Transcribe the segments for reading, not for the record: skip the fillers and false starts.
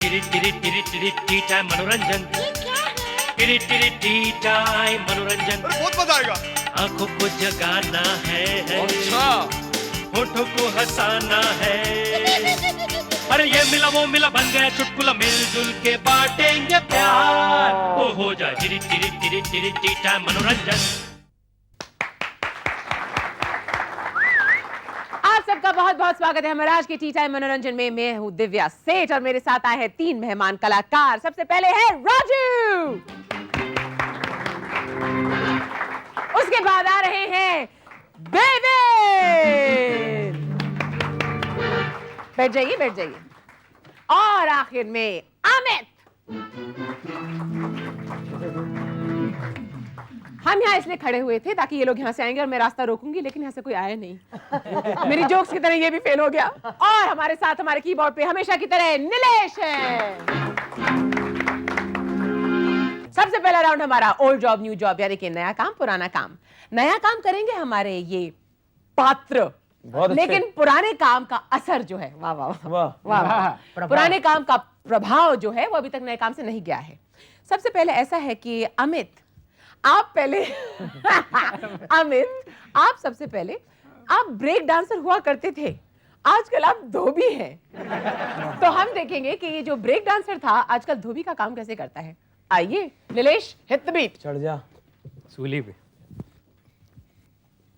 T time मनोरंजन। T time मनोरंजन। बहुत मजा आएगा। आंखों को जगाना है, अच्छा, होठों को हंसाना है। अरे ये मिला वो मिला बन गया चुटकुला, मिलजुल के बांटेंगे प्यार। वो हो जाए टी टाइम मनोरंजन। आप सबका बहुत बहुत स्वागत है हमारे आज के टी टाइम मनोरंजन में। मैं हूं दिव्या सेठ और मेरे साथ आए हैं 3 मेहमान कलाकार। सबसे पहले है राजू, उसके बाद आ रहे हैं देवेन, बैठ जाइए बैठ जाइए, और आखिर में अमित। हम यहाँ इसलिए खड़े हुए थे ताकि ये लोग यहाँ से आएंगे और मैं रास्ता रोकूंगी, लेकिन यहाँ से कोई आया नहीं। मेरी जोक्स की तरह ये भी फेल हो गया। और हमारे साथ हमारे कीबोर्ड पे हमेशा की तरह नीलेश है। सबसे पहला राउंड हमारा ओल्ड जॉब न्यू जॉब, यानी कि नया काम पुराना काम। नया काम करेंगे हमारे ये पात्र, लेकिन पुराने काम का असर जो है, वाह वाह वाह वाह, पुराने काम का प्रभाव जो है वो अभी तक नए काम से नहीं गया है। सबसे पहले ऐसा है कि अमित, आप पहले अमित, आप सबसे पहले आप ब्रेक डांसर हुआ करते थे, आजकल आप धोबी हैं। तो हम देखेंगे कि ये जो ब्रेक डांसर था आजकल धोबी का काम कैसे करता है। आइए नीलेश, हिट द बीट। चढ़ जा सूली पे।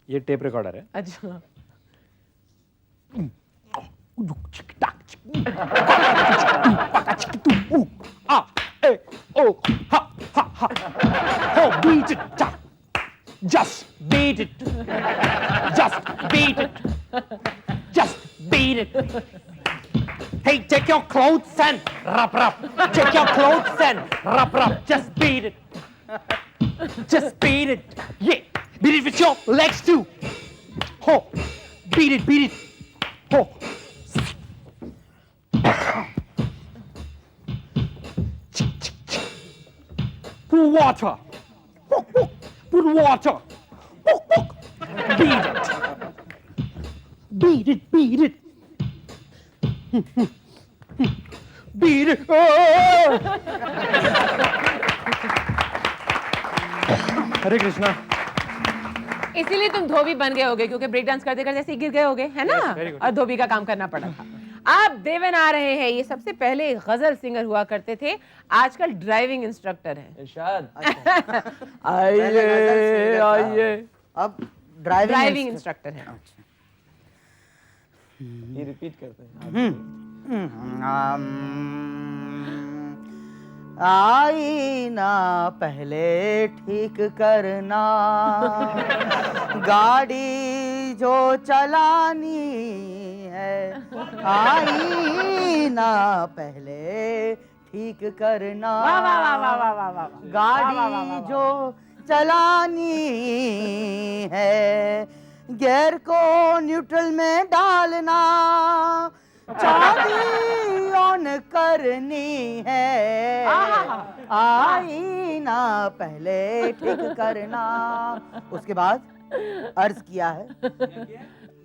ये टेप रिकॉर्डर है। अच्छा, Beat it, just beat it, just beat it, just beat it. Hey, take your clothes and rub. Take your clothes and rub. Just beat it, just beat it. Yeah, beat it with your legs too. Oh, beat it. Oh. Put water. Put water. Beat it. Beat it. Beat it. हरे कृष्णा। इसीलिए तुम धोबी बन गए होगे, क्योंकि break dance करते करते ऐसे गिर गए होगे, है ना? और धोबी का काम करना पड़ा था। अब देवन आ रहे हैं। ये सबसे पहले गजल सिंगर हुआ करते थे, आजकल ड्राइविंग इंस्ट्रक्टर हैं। इरशाद। आइए अब ड्राइविंग इंस्ट्रक्टर हैं। ये रिपीट करते हैं। आई ना पहले ठीक करना, गाड़ी जो चलानी है। आई ना पहले ठीक करना, गाड़ी जो चलानी है। गियर को न्यूट्रल में डालना, चाबी ऑन करनी है। आई ना पहले ठीक करना। उसके बाद अर्ज किया है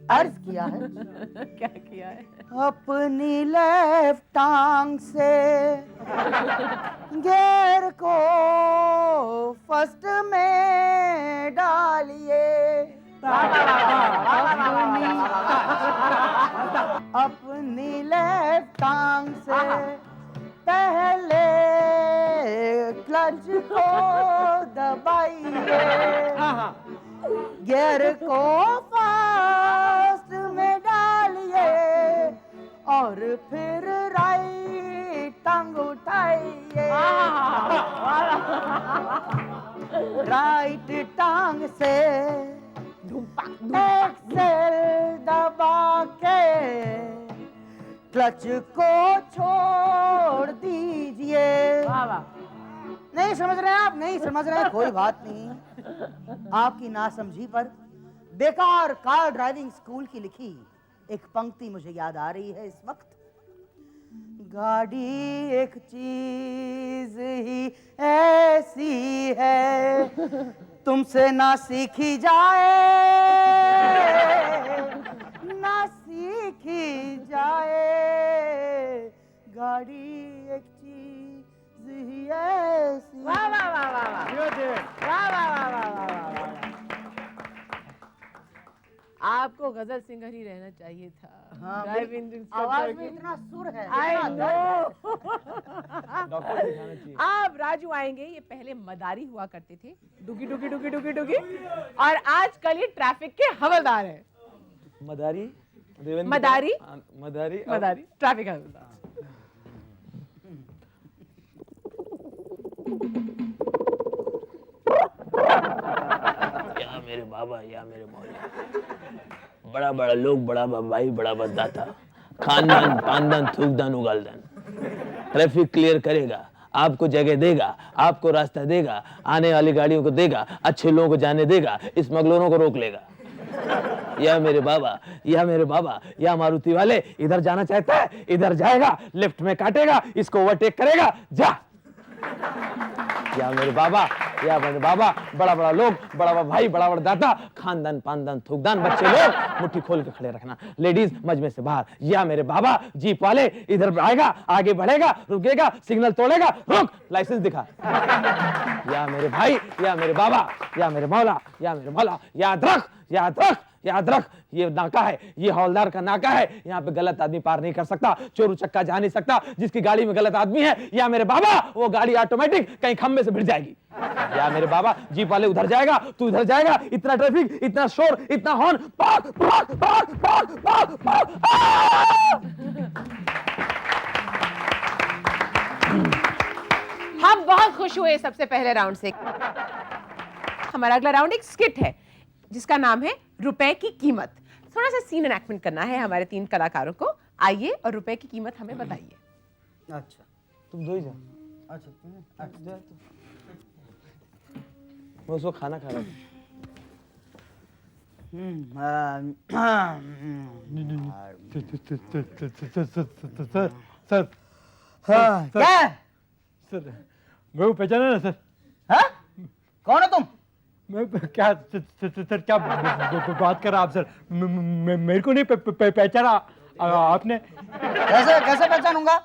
क्या किया है? अपनी लेफ्ट टांग से गियर को फर्स्ट में डालिए। अपनी लेफ्ट टांग से पहले क्लच को दबाइए, गियर को फर्स्ट में डालिए और फिर राइट टांग उठाइए। राइट टांग से एक्सेल दबा के क्लच को छोड़ दीजिए। नहीं समझ रहे हैं आप? नहीं समझ रहे हैं, कोई बात नहीं। आपकी नासमझी पर बेकार कार ड्राइविंग स्कूल की लिखी एक पंक्ति मुझे याद आ रही है इस वक्त। गाड़ी एक चीज ही ऐसी है, तुमसे ना सीखी जाए, ना सीखी जाए। गाड़ी एक चीज ही ऐसी। वाह वाह वाह वाह वाह वाह वाह वाह वाह वाह वाह। आपको गजल सिंगर ही रहना चाहिए था। हाँ, ड्राइविंग इंस्ट्रक्टर आवाज में की। इतना सुर है, आई इतना नो। डॉक्टर दिखाना चाहिए। अब राजू आएंगे। ये पहले मदारी हुआ करते थे, डुगी डुगी डुगी डुगी डुगी, और आजकल ये ट्रैफिक के हवलदार हैं। मदारी देवेंद्र मदारी? मदारी मदारी ट्रैफिक हवलदार। या मेरे बाबा या मेरे मौला, बड़ा बड़ा लोग, बड़ा भाई, बड़ा बददाता, खानदान पानदान थूकदान उगालदान, ट्रैफिक क्लियर करेगा, आपको जगह देगा, आपको रास्ता देगा, आने वाली गाड़ियों को देगा, अच्छे लोगों को जाने देगा, स्मगलरों को रोक लेगा। या मेरे बाबा या मेरे बाबा, या मारुति वाले इधर जाना चाहता है इधर जाएगा, लेफ्ट में काटेगा, इसको ओवरटेक करेगा, जा। या मेरे बाबा या मेरे बाबा, बड़ा बड़ा लोग, बड़ा बड़ा भाई, बड़ा बड़ा दाता, खानदान पानदान थूकदान, बच्चे लोग मुट्ठी खोल के खड़े रखना, लेडीज मजमे से बाहर। या मेरे बाबा, जीप वाले इधर आएगा, आगे बढ़ेगा, रुकेगा, सिग्नल तोड़ेगा, रुक, लाइसेंस दिखा। या मेरे भाई या मेरे बाबा या मेरे मौला या मेरे मौला, याद रख याद रख याद रख, ये नाका है, ये हवलदार का नाका है, यहाँ पे गलत आदमी पार नहीं कर सकता, चोर उचक्का जा नहीं सकता, जिसकी गाड़ी में गलत आदमी है या मेरे बाबा, वो गाड़ी ऑटोमेटिक कहीं खंबे से भिड़ जाएगी। या मेरे बाबा, जीप वाले उधर जाएगा, तू इधर जाएगा, इतना ट्रैफिक, इतना शोर, इतना हॉर्न, पाक पाक पाक पाक पाक पाक। हम बहुत खुश हुए सबसे पहले राउंड से। हमारा अगला राउंड एक स्किट है जिसका नाम है रुपए की कीमत। थोड़ा सा सीन एनैक्टमेंट करना है हमारे 3 कलाकारों को। आइए और रुपए की कीमत हमें बताइए। अच्छा तुम दो ही जा, अच्छा अच्छा। मैं उसको खाना खा रहा था। सर हाँ, क्या है? सर मैं पहचाना ना सर। हाँ? कौन हो तुम? मैं क्या सर क्या बात कर रहा आप सर? मेरे को नहीं पहचाना आपने? कैसे कैसे पहचानूंगा?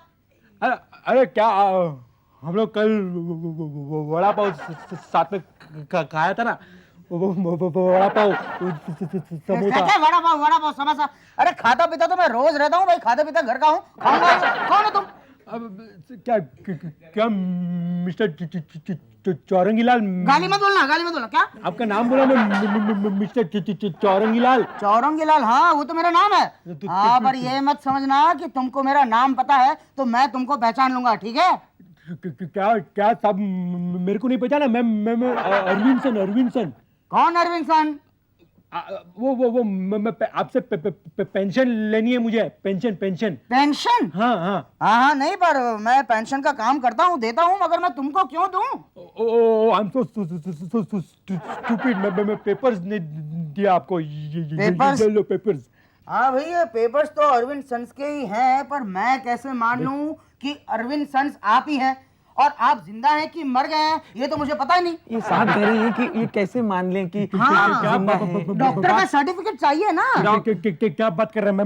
अरे क्या हम लोग कल वड़ा पाव साथ में खाया था ना, वड़ा पाव समोसा। क्या वड़ा पाव समोसा? अरे खाता पीता तो मैं रोज रहता हूँ भाई, खाता पीता घर का हूँ, खाऊंगा। कौन हो तुम? अब क्या मिस्टर चौरंगीलाल? गाली मत बोलना, गाली मत बोलना। क्या आपका नाम बोला मैं, मिस्टर चौरंगीलाल। चौरंगीलाल? हाँ वो तो मेरा नाम है। हाँ पर ये मत समझना कि तुमको मेरा नाम पता है तो मैं तुमको पहचान लूंगा, ठीक है? क्या क्या साहब मेरे को नहीं पहचाना? मैं अरविंद सन। कौन अरविंद सन? वो मैं आपसे पेंशन लेनी है मुझे, पेंशन। पेंशन? हाँ। हाँ नहीं, पर मैं पेंशन का काम करता हूँ, देता हूँ, मगर मैं तुमको क्यों दूं? I am so stupid. मैं पेपर्स नहीं दिया आपको। पेपर्स? लो पेपर्स। हाँ भाई ये पेपर्स तो अरविंद सन्स के ही हैं, पर मैं कैसे मान लूं कि अरविंद सन्स आप ही हैं और आप जिंदा हैं कि मर गए हैं, ये तो मुझे पता ही नहीं। ये साहब कह रहे हैं कि ये कैसे मान लें कि हाँ, जिंदा है? डॉक्टर का सर्टिफिकेट चाहिए ना। क्या बात कर रहे हैं?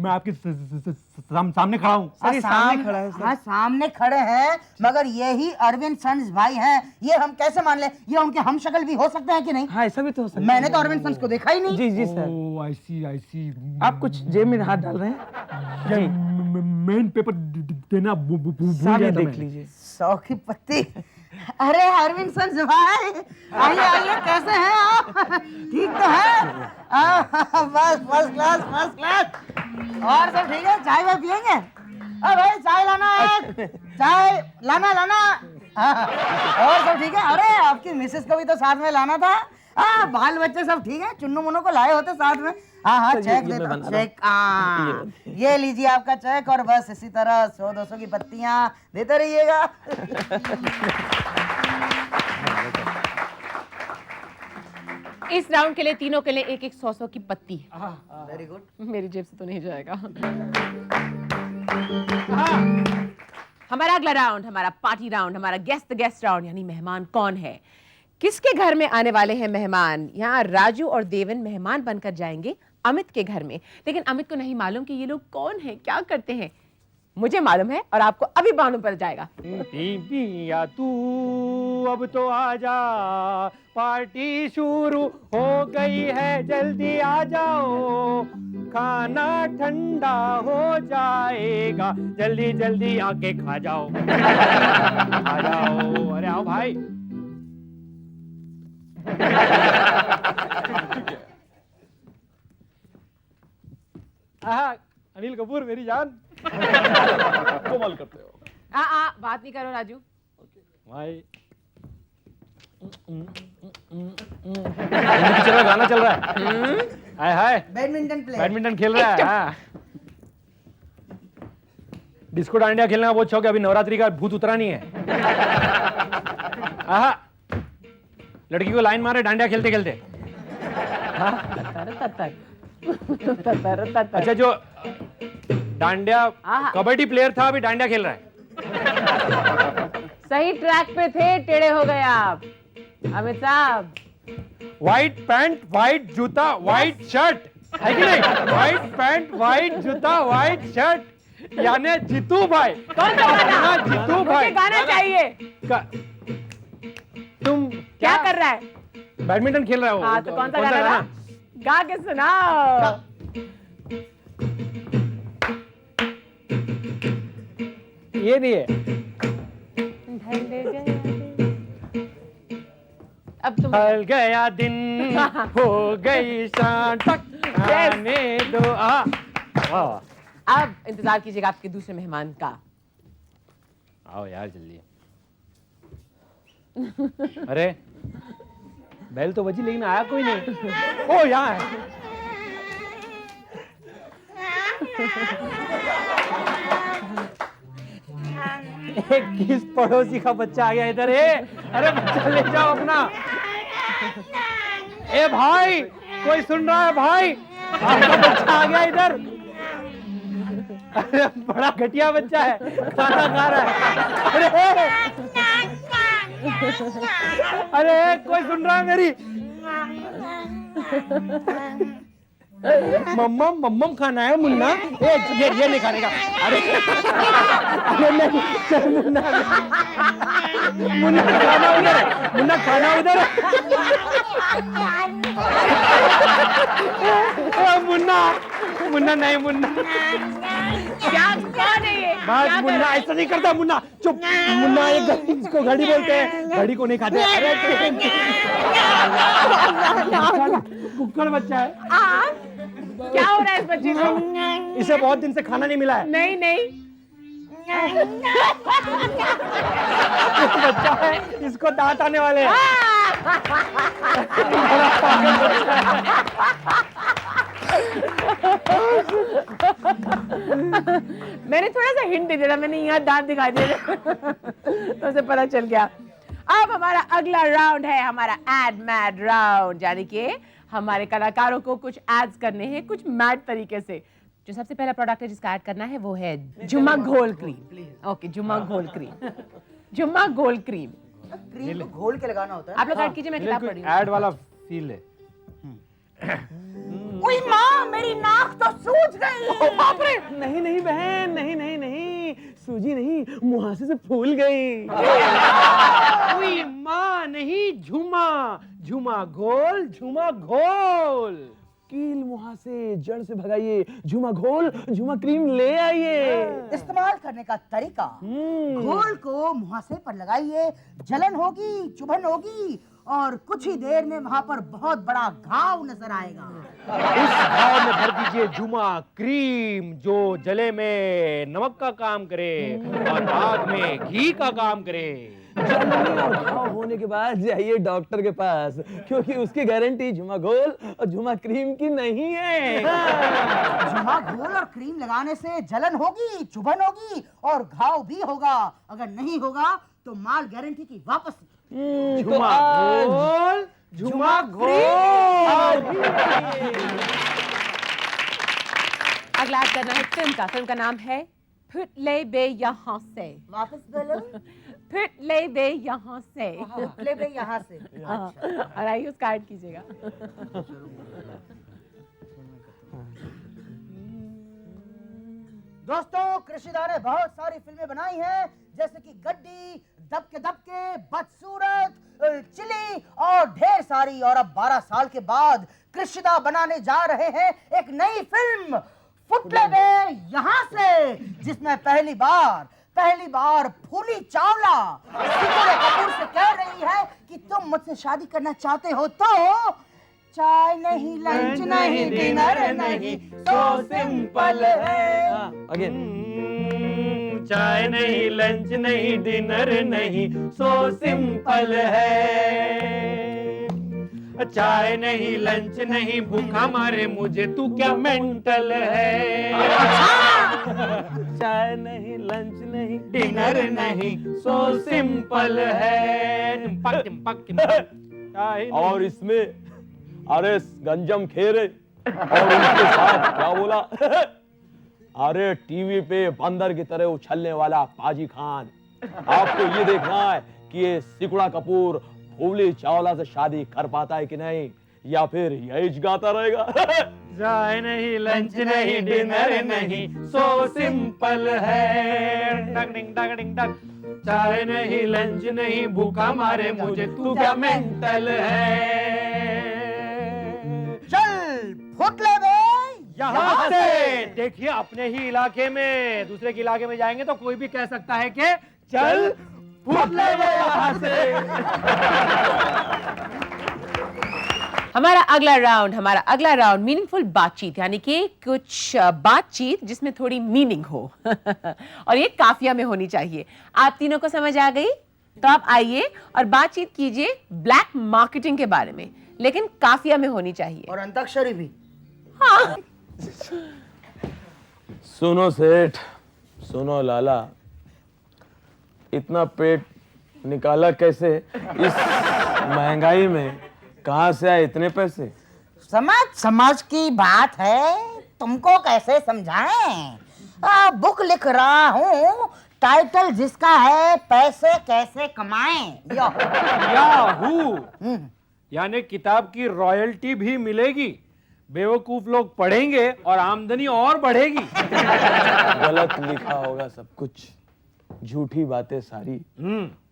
मैं आपके सामने खड़ा हूँ। अरे सामने खड़ा है सर। हाँ सामने खड़े हैं, मगर यही अरविंद सन्स भाई हैं, ये हम कैसे मान लें? ये उनके हम शक्ल भी हो सकते हैं कि नहीं? हाँ ऐसा भी तो हो सकता है। मैंने तो अरविंद सन्स को देखा ही नहीं। जी सर। ओह आई सी। आप कुछ जेब में हाथ डाल रहे हैं जी? मेन पेपर देना भूल सामने गया था देख मैं। लीजिए। 100 की पत्ती। अरे अरविंद सन्स भाई, आइए कैसे हैं आप? ठीक तो है? बस फर्स्ट क्लास। और सब ठीक है? चाय वाय पियेंगे? अरे भाई चाय लाना है, चाय लाना। और सब ठीक है? अरे आपकी मिसेस को भी तो साथ में लाना था। बाल बच्चे सब ठीक है? चुन्नू मुन्नू को लाए होते साथ में? हाँ सर, चेक ये देता मैं हूँ, बना रहा चेक। ये लीजिए आपका चेक, और बस इसी तरह 100-200 की पत्तियां देते रहिएगा। इस राउंड के लिए तीनों के लिए एक 100 की पत्ती है। Very good. मेरी जेब से तो नहीं जाएगा। हमारा अगला राउंड, हमारा पार्टी राउंड, हमारा गेस्ट राउंड, यानी मेहमान कौन है, किसके घर में आने वाले हैं मेहमान। यहाँ राजू और देवन मेहमान बनकर जाएंगे अमित के घर में, लेकिन अमित को नहीं मालूम कि ये लोग कौन हैं, क्या करते हैं। मुझे मालूम है और आपको अभी मालूम पड़ जाएगा। पिया तू अब तो आजा, पार्टी शुरू हो गई है, जल्दी आ जाओ, खाना ठंडा हो जाएगा, जल्दी जल्दी आके खा जाओ। आ जाओ, अरे आओ भाई। अनिल कपूर मेरी जान, कमाल करते हो बात नहीं करो राजू। भाई। हिंदी पिक्चर का गाना चल रहा है। हाय हाय, बैडमिंटन खेल रहा है। हाँ। डिस्को डांडिया खेलने का बहुत शौक है, अभी नवरात्रि का भूत उतरा नहीं है। आहा, लड़की को लाइन मारे डांडिया खेलते खेलते। अच्छा, जो डांडिया कबड्डी प्लेयर था अभी डांडिया खेल रहा है। सही ट्रैक पे थे, टेढ़े हो गए आप अमित साहब। व्हाइट पैंट, व्हाइट जूता, व्हाइट शर्ट, है कि नहीं? व्हाइट पैंट, व्हाइट जूता, व्हाइट शर्ट, यानी जीतू भाई। कौन सा गाना? जीतू भाई, गाना चाहिए। तुम क्या कर रहा है? बैडमिंटन खेल रहा हो? हाँ, तो कौन सा गाना? गा के सुनाओ। ये नहीं है। अब तुम ढल गया दिन, हो गई शाम, तक आने दो। अब इंतजार कीजिएगा आपके दूसरे मेहमान का। आओ यार जल्दी। अरे बेल तो बजी लेकिन आया कोई नहीं। ओ यहाँ है। किस पड़ोसी का बच्चा आ गया इधर? अरे बच्चा ले जाओ अपना। ए भाई, कोई सुन रहा है भाई? आपका बच्चा आ गया इधर। अरे बड़ा घटिया बच्चा है, खाना खा रहा है। अरे कोई सुन रहा है मेरी? मम्मम मम्मम खाना है मुन्ना। ये नहीं खाने का। अरे नहीं मुन्ना, मुन्ना खाना उधर है, मुन्ना खाना उधर है। मुन्ना मुन्ना नहीं, मुन्ना क्या कौन है ये? बस मुन्ना ऐसा नहीं करता। मुन्ना चुप। मुन्ना एक इसको घड़ी बोलते हैं, घड़ी को नहीं खाते। अरे कुक्कड़ बच्चा है। क्या हो रहा है इस बच्चे को? इसे बहुत दिन से खाना नहीं मिला है। नहीं नहीं, बच्चा है, इसको दांत आने वाले हैं। मैंने थोड़ा सा हिंट दे दिया, मैंने यहाँ दांत दिखा दिए तो उसे पता चल गया। अब हमारा अगला राउंड है हमारा एड मैड राउंड, यानी कि हमारे कलाकारों को कुछ एड्स करने हैं कुछ मैड तरीके से। जो सबसे पहला प्रोडक्ट है जिसका ऐड करना है वो है जुम्मा घोल क्रीम। ओके, जुम्मा घोल क्रीम। जुम्मा घोल क्रीम क्रीम को घोल के लगाना होता है। आप लोग ऐड कीजिए, मैं किताब पढ़ रही हूँ। ऐड वाला फील है। उई माँ, मेरी नाक तो सूज गई। बाप रे! नहीं नहीं बहन, नहीं नहीं नहीं, सूजी नहीं, मुहासे से फूल गई। उई माँ नहीं, झुमा झुमा घोल, झुमा घोल। कील मुहासे जड़ से भगाइए, झुमा घोल, झुमा क्रीम ले आइए। इस्तेमाल करने का तरीका, घोल को मुहासे पर लगाइए, जलन होगी, चुभन होगी और कुछ ही देर में वहां पर बहुत बड़ा घाव नजर आएगा। उस घाव में भर दीजिए जुमा क्रीम, जो जले में नमक का काम करे और आग में घी का काम करे। जलन और घाव होने के बाद जाइए डॉक्टर के पास, क्योंकि उसकी गारंटी झुमा घोल और झुमा क्रीम की नहीं है। जुमा घोल और क्रीम लगाने से जलन होगी, चुभन होगी और घाव भी होगा। अगर नहीं होगा तो माल गारंटी की वापसी। झुमा घोल, झुमा घोल। अगला ऐड करना है फिल्म का नाम है फिट ले बे यहाँ से। वापस बोलो। फिट ले बे यहाँ से। ले बे यहाँ से। और आइए उसका ऐड कीजिएगा। दोस्तों, कृषिदा ने बहुत सारी फिल्में बनाई हैं, जैसे कि गड्डी, दबके दबके, बदसूरत, चिली और ढेर सारी। और अब 12 साल के बाद कृषिदा बनाने जा रहे हैं एक नई फिल्म फुटले में यहाँ से, जिसमें पहली बार फूली चावला सितारे कपूर से कह रही है कि तुम मुझसे शादी करना चाहते हो तो चाय नहीं, लंच नहीं, डिनर नहीं, तो सिंपल है। अगेन। चाय नहीं, लंच नहीं, डिनर नहीं, सो सिंपल है। चाय नहीं, लंच नहीं, भूखा मारे मुझे, तू क्या मेंटल है। चाय नहीं, लंच नहीं, डिनर नहीं, सो सिंपल है। और इसमें अरे गंजम खेरे और उनके साथ क्या बोला अरे टीवी पे बंदर की तरह उछलने वाला पाजी खान। आपको ये देखना है कि ये सिकुड़ा कपूर फूली चावला से शादी कर पाता है कि नहीं, या फिर यही गाता रहेगा। चाय नहीं, लंच नहीं, डिनर नहीं, सो सिंपल है। डग डिंग डग डिंग डग। चाय नहीं, लंच नहीं, भूखा मारे मुझे, तू क्या मेंटल है। चल फुटले में यहाँ से। देखिए, अपने ही इलाके में दूसरे के इलाके में जाएंगे तो कोई भी कह सकता है कि चल फुटले में यहाँ से। हमारा अगला राउंड मीनिंगफुल बातचीत, यानी कि कुछ बातचीत जिसमें थोड़ी मीनिंग हो। और ये काफिया में होनी चाहिए। आप तीनों को समझ आ गई? तो आप आइए और बातचीत कीजिए ब्लैक मार्केटिंग के बारे में, लेकिन काफिया में होनी चाहिए। और अंताक्षरी भी। हाँ। सुनो सेठ, सुनो लाला, इतना पेट निकाला कैसे? इस महंगाई में कहाँ से आए इतने पैसे? समझ की बात है, तुमको कैसे समझाएं? बुक लिख रहा हूँ, टाइटल जिसका है पैसे कैसे कमाएं। याहू, यानी किताब की रॉयल्टी भी मिलेगी, बेवकूफ लोग पढ़ेंगे और आमदनी और बढ़ेगी। गलत लिखा होगा सब कुछ, झूठी बातें सारी,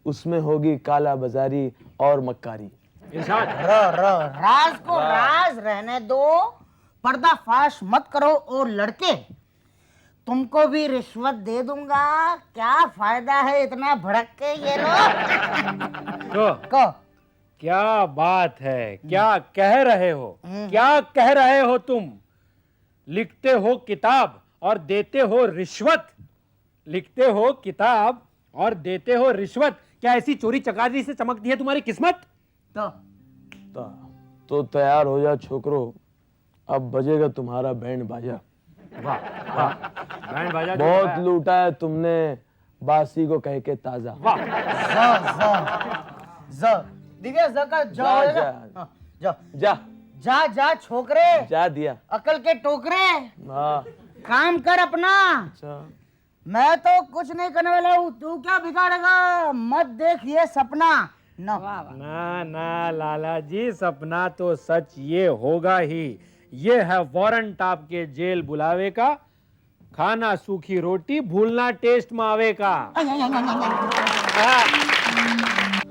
उसमें होगी काला बाजारी और मक्कारी। राज को राज रहने दो, पर्दाफाश मत करो। और लड़के, तुमको भी रिश्वत दे दूंगा, क्या फायदा है इतना भड़क के ये लोग। को क्या बात है, क्या कह रहे हो, क्या कह रहे हो तुम? लिखते हो किताब और देते हो रिश्वत, लिखते हो किताब और देते हो रिश्वत। क्या ऐसी चोरी चकारी से चमकती है तुम्हारी किस्मत? तो तैयार हो जा छोकरो, अब बजेगा तुम्हारा बैंड बाजा। वाह वाह, बैंड बाजा बहुत लूटा है तुमने बासी को कह के ताजा। वाह, दिव्या का जा छोकरे, जा दिया अकल के टोकरे, हाँ। काम कर अपना। अच्छा, मैं तो कुछ नहीं करने वाला हूँ, तू क्या बिगाड़ेगा? मत देख ये सपना। ना ना लाला जी, सपना तो सच ये होगा ही। ये है वारंट आपके जेल बुलावे का, खाना सूखी रोटी, भूलना टेस्ट मावे का।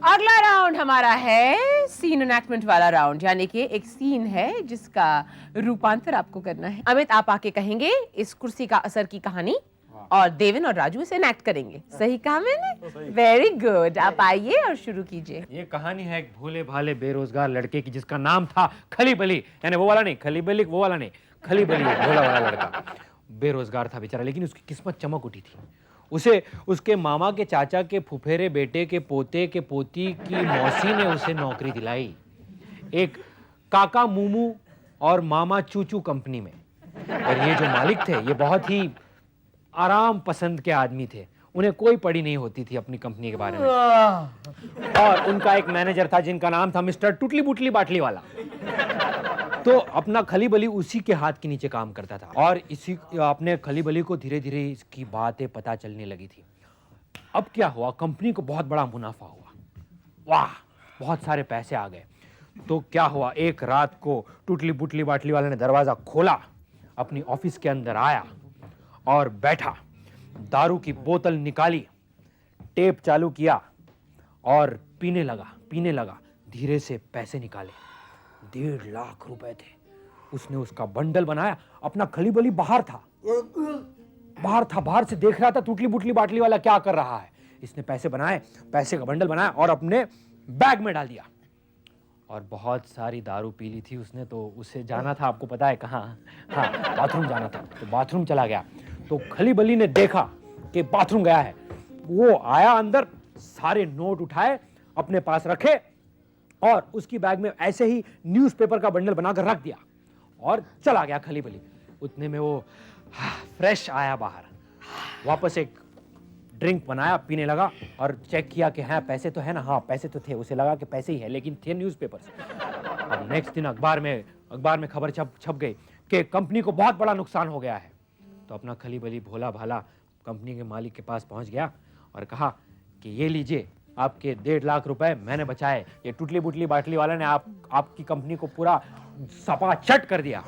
अगला राउंड हमारा है सीन एनैक्टमेंट वाला राउंड, यानी कि एक सीन है जिसका रूपांतर आपको करना है। अमित, आप आके कहेंगे इस कुर्सी का असर की कहानी, और देवेन और राजू इसे एनैक्ट करेंगे। सही कहा मैंने? Very good. आप आइए और शुरू कीजिए। ये कहानी है एक भोले भाले बेरोजगार लड़के की, जिसका नाम था खली बली, यानी वो वाला नहीं, खली बली वो वाला नहीं, खली बली, भोला वाला लड़का। बेरोजगार था बेचारा, लेकिन उसकी किस्मत चमक उठी थी। उसे उसके मामा के चाचा के फुफेरे बेटे के पोते के पोती की मौसी ने उसे नौकरी दिलाई, एक काका मूमू और मामा चूचू कंपनी में। और ये जो मालिक थे, ये बहुत ही आराम पसंद के आदमी थे। उन्हें कोई पड़ी नहीं होती थी अपनी कंपनी के बारे में। और उनका एक मैनेजर था जिनका नाम था मिस्टर टुटली बुटली बाटली वाला। तो अपना खली बली उसी के हाथ के नीचे काम करता था, और इसी अपने खली बली को धीरे धीरे इसकी बातें पता चलने लगी थी। अब क्या हुआ, कंपनी को बहुत बड़ा मुनाफा हुआ, वाह, बहुत सारे पैसे आ गए। तो क्या हुआ, एक रात को टुटली बुटली बाटली वाले ने दरवाजा खोला, अपनी ऑफिस के अंदर आया और बैठा, दारू की बोतल निकाली, टेप चालू किया और पीने लगा। धीरे से पैसे निकाले, 1.5 लाख रुपए थे। उसने उसका बंडल बनाया, अपना खली बली बाहर था, बाहर से देख रहा था टूटली बुटली बाटली वाला क्या कर रहा है। इसने पैसे बनाए, पैसे का बंडल बनाया और अपने बैग में डाल दिया। और बहुत सारी दारू पी ली थी उसने, तो उसे जाना था, आपको पता है कहाँ? हाँ, बाथरूम जाना था, तो बाथरूम चला गया। तो खली बली ने देखा कि बाथरूम गया है, वो आया अंदर, सारे नोट उठाए, अपने पास रखे और उसकी बैग में ऐसे ही न्यूज़पेपर का बंडल बनाकर रख दिया और चला गया खली बली। उतने में वो फ्रेश आया बाहर, वापस एक ड्रिंक बनाया, पीने लगा और चेक किया कि हाँ पैसे तो है ना, हाँ पैसे तो थे। उसे लगा कि पैसे ही है, लेकिन थे न्यूज़पेपर से। और नेक्स्ट दिन अखबार में खबर छप गई कि कंपनी को बहुत बड़ा नुकसान हो गया है। तो अपना खली बली भोला भाला कंपनी के मालिक के पास पहुंच गया और कहा कि ये लीजिए, आपके 1.5 लाख रुपए मैंने बचाए। ये टुटली बुटली बाटली वाले ने आपकी कंपनी को पूरा सपाचट कर दिया।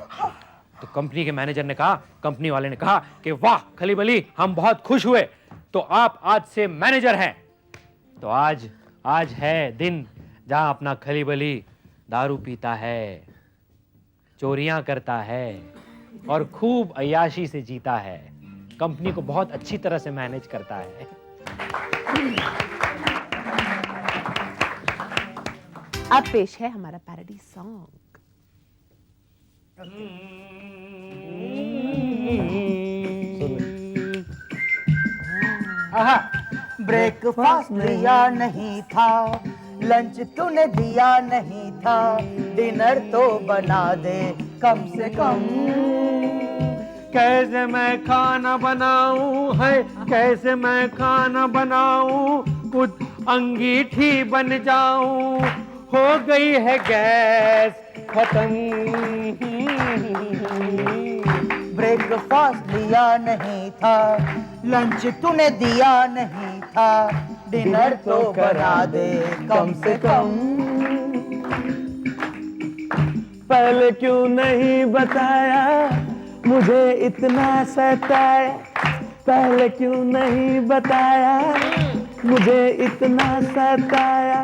तो कंपनी के मैनेजर ने कहा, कंपनी वाले ने कहा कि वाह खली बली, हम बहुत खुश हुए, तो आप आज से मैनेजर हैं। तो आज है दिन जहां अपना खली बली दारू पीता है, चोरियां करता है और खूब अय्याशी से जीता है, कंपनी को बहुत अच्छी तरह से मैनेज करता है। अब पेश है हमारा पैरोडी सॉन्ग। ब्रेकफास्ट दिया नहीं था, लंच तूने दिया नहीं था, डिनर तो बना दे कम से कम। कैसे मैं खाना बनाऊं है, कैसे मैं खाना बनाऊं, कुछ अंगीठी बन जाऊं, हो गई है गैस खत्म। ब्रेकफास्ट दिया नहीं था, लंच तूने दिया नहीं था, डिनर तो बना दे कम से कम। पहले क्यों नहीं बताया, मुझे इतना सताया, पहले क्यों नहीं बताया, मुझे इतना सताया,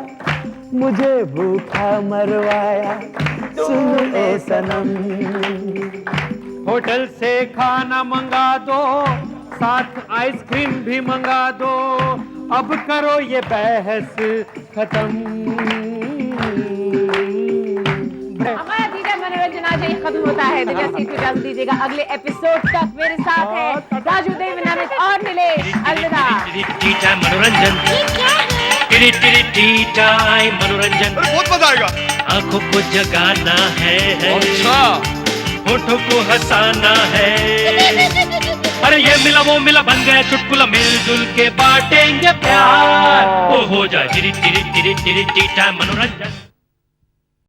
मुझे भूखा मरवाया, सुन ए सनम। होटल से खाना मंगा दो, साथ आइसक्रीम भी मंगा दो, अब करो ये बहस खत्म। हमारा दीजिए मनोरंजन आज यही खत्म होता है। दिव्या से इजाजत दीजिएगा, अगले एपिसोड तक मेरे साथ है राजू देव नामित और नीलेश। अलविदा। मनोरंजन मनोरंजन बहुत मजा आएगा। आंखों को जगाना है, अच्छा होठों को हंसाना है। अरे ये मिला वो मिला बन गया चुटकुला, मिलजुल के बांटेंगे प्यार। ओ हो जाए टिरी टिरी टिरी टिरी टी टाइम मनोरंजन।